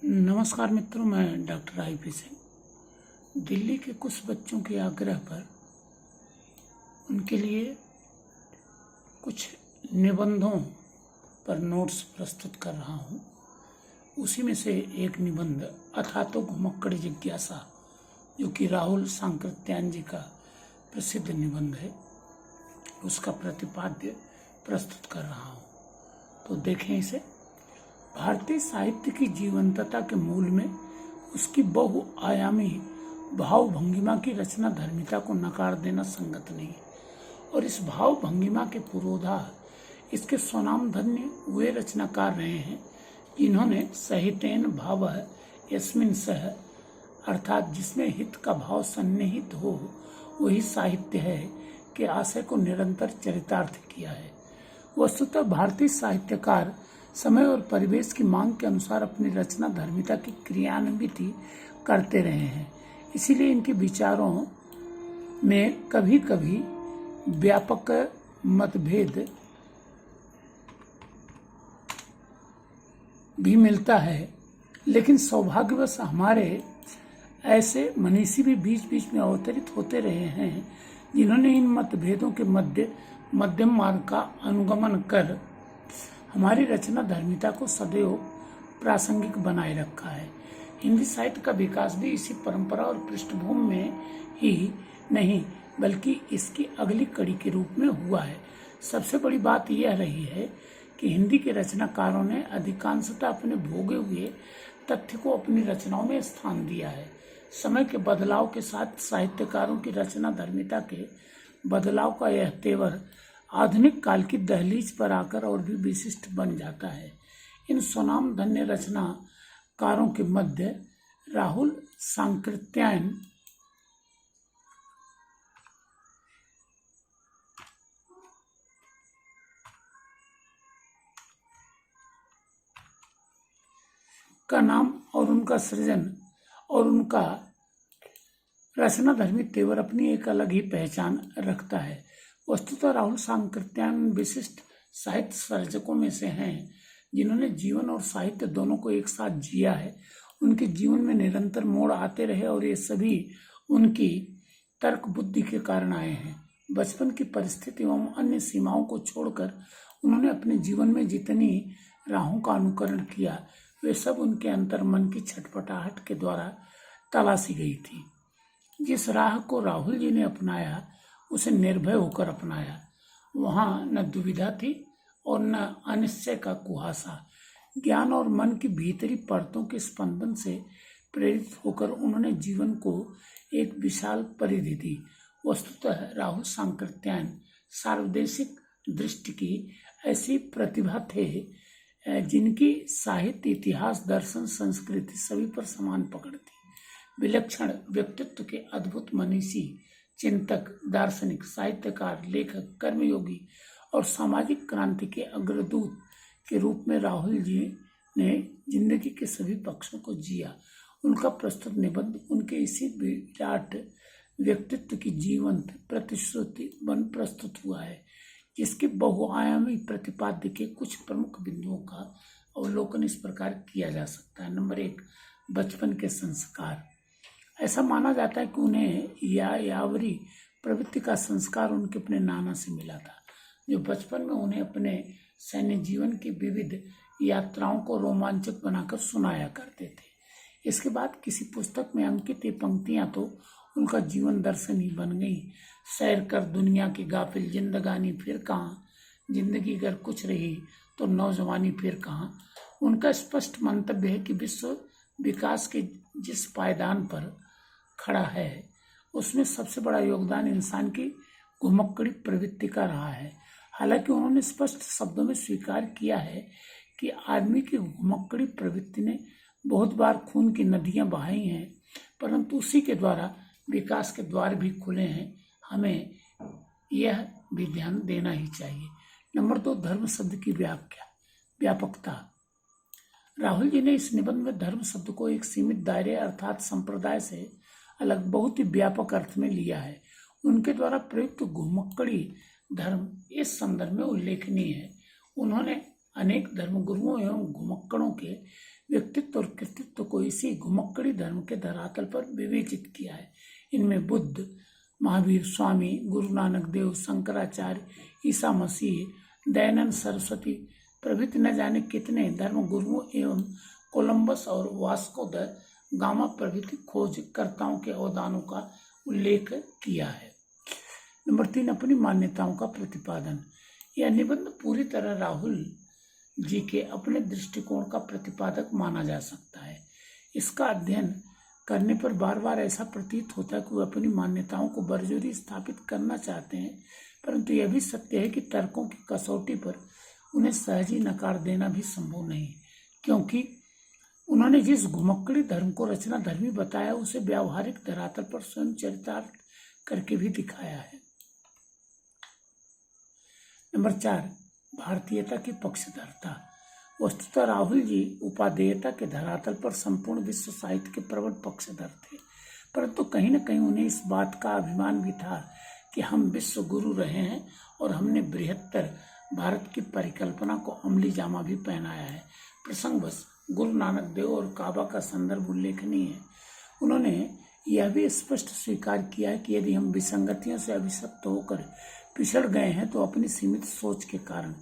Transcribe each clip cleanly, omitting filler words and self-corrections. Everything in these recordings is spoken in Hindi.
नमस्कार मित्रों, मैं डॉक्टर आईपी सिंह। दिल्ली के कुछ बच्चों के आग्रह पर उनके लिए कुछ निबंधों पर नोट्स प्रस्तुत कर रहा हूँ। उसी में से एक निबंध अथातो घुमक्कड़ जिज्ञासा, जो कि राहुल सांकृत्यायन जी का प्रसिद्ध निबंध है, उसका प्रतिपाद्य प्रस्तुत कर रहा हूँ। तो देखें इसे। भारतीय साहित्य की जीवंतता के मूल में उसकी बहुआयामी भाव भंगिमा की रचना धर्मिता को नकार देना संगत नहीं, और इस भाव भंगिमा के पुरोधा इसके स्वनाम धन्य वे रचनाकार रहे हैं जिन्होंने सहितेन भाव यस्मिन सह, अर्थात जिसमें हित का भाव सन्निहित हो वही साहित्य है, के आशय को निरंतर चरितार्थ किया है। वस्तुतः भारतीय साहित्यकार समय और परिवेश की मांग के अनुसार अपनी रचना धर्मिता की क्रियान्वित करते रहे हैं। इसीलिए इनके विचारों में कभी कभी व्यापक मतभेद भी मिलता है, लेकिन सौभाग्यवश हमारे ऐसे मनीषी भी बीच बीच में अवतरित होते रहे हैं जिन्होंने इन मतभेदों के मध्यम मार्ग का अनुगमन कर हमारी रचना धर्मिता को सदैव प्रासंगिक बनाए रखा है। हिंदी साहित्य का विकास भी इसी परंपरा और पृष्ठभूमि में ही नहीं बल्कि इसकी अगली कड़ी के रूप में हुआ है। सबसे बड़ी बात यह रही है कि हिंदी के रचनाकारों ने अधिकांशतः अपने भोगे हुए तथ्य को अपनी रचनाओं में स्थान दिया है। समय के बदलाव के साथ साहित्यकारों की रचना धर्मिता के बदलाव का यह तेवर आधुनिक काल की दहलीज पर आकर और भी विशिष्ट बन जाता है। इन स्वनाम धन्य रचनाकारों के मध्य राहुल सांकृत्यायन का नाम और उनका सृजन और उनका रचना धर्मी तेवर अपनी एक अलग ही पहचान रखता है। वस्तुतः राहुल सांकृत्यायन विशिष्ट साहित्य सर्जकों में से हैं जिन्होंने जीवन और साहित्य दोनों को एक साथ जिया है। उनके जीवन में निरंतर मोड़ आते रहे और ये सभी उनकी तर्क बुद्धि के कारण आए हैं। बचपन की परिस्थिति एवं अन्य सीमाओं को छोड़कर उन्होंने अपने जीवन में जितनी राहों का अनुकरण किया वे सब उनके अंतर मन की छटपटाहट के द्वारा तलाशी गई थी। जिस राह को राहुल जी ने अपनाया उसे निर्भय होकर अपनाया। वहाँ न दुविधा थी और न अनिश्चय का कुहासा। ज्ञान और मन की भीतरी परतों के स्पंदन से प्रेरित होकर उन्होंने जीवन को एक विशाल परिधि दी। वस्तुतः राहुल सांकृत्यायन सार्वदेशिक दृष्टि की ऐसी प्रतिभा थे जिनकी साहित्य, इतिहास, दर्शन, संस्कृति सभी पर समान पकड़ थी। विलक्षण व्यक्तित्व के अद्भुत मनीषी, चिंतक, दार्शनिक, साहित्यकार, लेखक, कर्मयोगी और सामाजिक क्रांति के अग्रदूत के रूप में राहुल जी ने जिंदगी के सभी पक्षों को जिया। उनका प्रस्तुत निबंध उनके इसी विराट व्यक्तित्व की जीवंत प्रतिश्रुति बन प्रस्तुत हुआ है, जिसके बहुआयामी प्रतिपाद्य के कुछ प्रमुख बिंदुओं का अवलोकन इस प्रकार किया जा सकता है। नंबर 1, बचपन के संस्कार। ऐसा माना जाता है कि उन्हें यावरी प्रवृत्ति का संस्कार उनके अपने नाना से मिला था, जो बचपन में उन्हें अपने सैन्य जीवन की विविध यात्राओं को रोमांचक बनाकर सुनाया करते थे। इसके बाद किसी पुस्तक में अंकित ये पंक्तियां तो उनका जीवन दर्शन ही बन गई। सैर कर दुनिया की गाफिल जिंदगानी फिर कहाँ, जिंदगी अगर कुछ रही तो नौजवानी फिर कहाँ। उनका स्पष्ट मंतव्य है कि विश्व विकास के जिस पायदान पर खड़ा है उसमें सबसे बड़ा योगदान इंसान की घुमक्कड़ी प्रवृत्ति का रहा है। हालांकि उन्होंने स्पष्ट शब्दों में स्वीकार किया है कि आदमी की घुमक्कड़ी प्रवृत्ति ने बहुत बार खून की नदियां बहाई हैं, परंतु उसी के द्वारा विकास के द्वार भी खुले हैं। हमें यह भी ध्यान देना ही चाहिए। नंबर 2, धर्म शब्द की व्यापकता। राहुल जी ने इस निबंध में धर्म शब्द को एक सीमित दायरे अर्थात संप्रदाय से अलग बहुत ही व्यापक अर्थ में लिया है। उनके द्वारा प्रयुक्त घुमक्कड़ी धर्म इस संदर्भ में उल्लेखनीय है। उन्होंने अनेक धर्मगुरुओं एवं घुमक्कड़ों के व्यक्तित्व और कृतित्व को इसी घुमक्कड़ी धर्म के धरातल पर विवेचित किया है। इनमें बुद्ध, महावीर, स्वामी, गुरु नानक देव, शंकराचार्य, ईसा मसीह, दयानंद सरस्वती प्रभृति न जाने कितने धर्म गुरुओं एवं कोलंबस और वास्को द गामा प्रभृति खोजकर्ताओं के अवदानों का उल्लेख किया है। नंबर 3, अपनी मान्यताओं का प्रतिपादन। यह निबंध पूरी तरह राहुल जी के अपने दृष्टिकोण का प्रतिपादक माना जा सकता है। इसका अध्ययन करने पर बार बार ऐसा प्रतीत होता है कि वे अपनी मान्यताओं को बरजोरी स्थापित करना चाहते हैं, परंतु यह भी सत्य है कि तर्कों की कसौटी पर उन्हें सहज ही नकार देना भी संभव नहीं, क्योंकि उन्होंने जिस घुमक्कड़ी धर्म को रचना धर्मी बताया उसे व्यावहारिक धरातल पर स्वयं चरितार्थ करके भी दिखाया है। नंबर 4, भारतीयता की पक्षधरता। वस्तुतः राहुल जी उपादेयता के धरातल पर संपूर्ण विश्व साहित्य के प्रबल पक्षधर थे, परंतु कहीं न कहीं उन्हें इस बात का अभिमान भी था कि हम विश्व गुरु रहे हैं और हमने बृहत्तर भारत की परिकल्पना को अमली जामा भी पहनाया है। प्रसंगवश गुरु नानक देव और काबा का संदर्भ उल्लेखनीय है। उन्होंने यह भी स्पष्ट स्वीकार किया है कि यदि हम विसंगतियों से अभिशप्त होकर पिछड़ गए हैं तो अपनी सीमित सोच के कारण,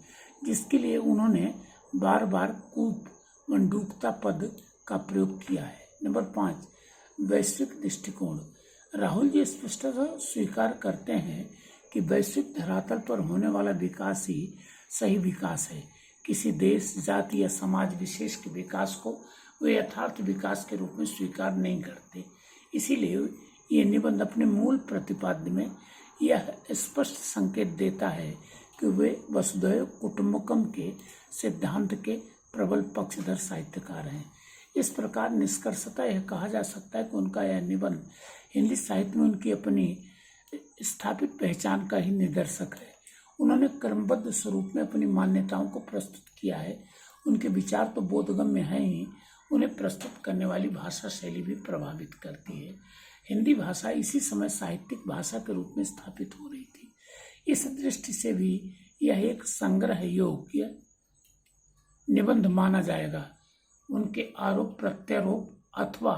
जिसके लिए उन्होंने बार बार कूप मंडूकता पद का प्रयोग किया है। नंबर 5, वैश्विक दृष्टिकोण। राहुल जी स्पष्टतः स्वीकार करते हैं कि वैश्विक धरातल पर होने वाला विकास ही सही विकास है। किसी देश, जाति या समाज विशेष के विकास को वे यथार्थ विकास के रूप में स्वीकार नहीं करते। इसीलिए ये निबंध अपने मूल प्रतिपाद्य में यह स्पष्ट संकेत देता है कि वे वसुधैव कुटुंबकम के सिद्धांत के प्रबल पक्षधर साहित्यकार हैं। इस प्रकार निष्कर्षतः यह कहा जा सकता है कि उनका यह निबंध हिंदी साहित्य में उनकी अपनी स्थापित पहचान का ही निदर्शक है। उन्होंने क्रमबद्ध स्वरूप में अपनी मान्यताओं को प्रस्तुत किया है। उनके विचार तो बोधगम्य हैं ही, उन्हें प्रस्तुत करने वाली भाषा शैली भी प्रभावित करती है। हिंदी भाषा इसी समय साहित्यिक भाषा के रूप में स्थापित हो रही थी। इस दृष्टि से भी यह एक संग्रह योग्य निबंध माना जाएगा। उनके आरोप प्रत्यारोप अथवा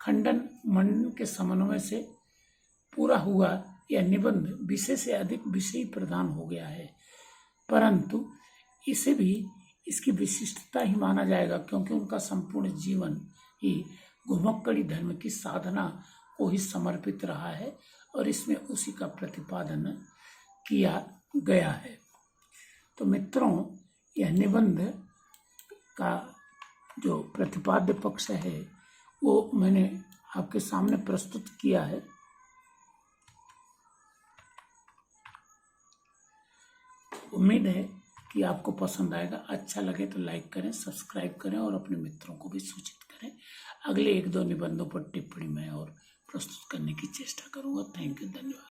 खंडन मंडन के समन्वय से पूरा हुआ यह निबंध विषय से अधिक विषय प्रधान हो गया है, परंतु इसे भी इसकी विशिष्टता ही माना जाएगा, क्योंकि उनका संपूर्ण जीवन ही घुमक्कड़ी धर्म की साधना को ही समर्पित रहा है और इसमें उसी का प्रतिपादन किया गया है। तो मित्रों, यह निबंध का जो प्रतिपाद्य पक्ष है वो मैंने आपके सामने प्रस्तुत किया है। उम्मीद है कि आपको पसंद आएगा। अच्छा लगे तो लाइक करें, सब्सक्राइब करें और अपने मित्रों को भी सूचित करें। अगले 1-2 निबंधों पर टिप्पणी में और प्रस्तुत करने की चेष्टा करूंगा। थैंक यू, धन्यवाद।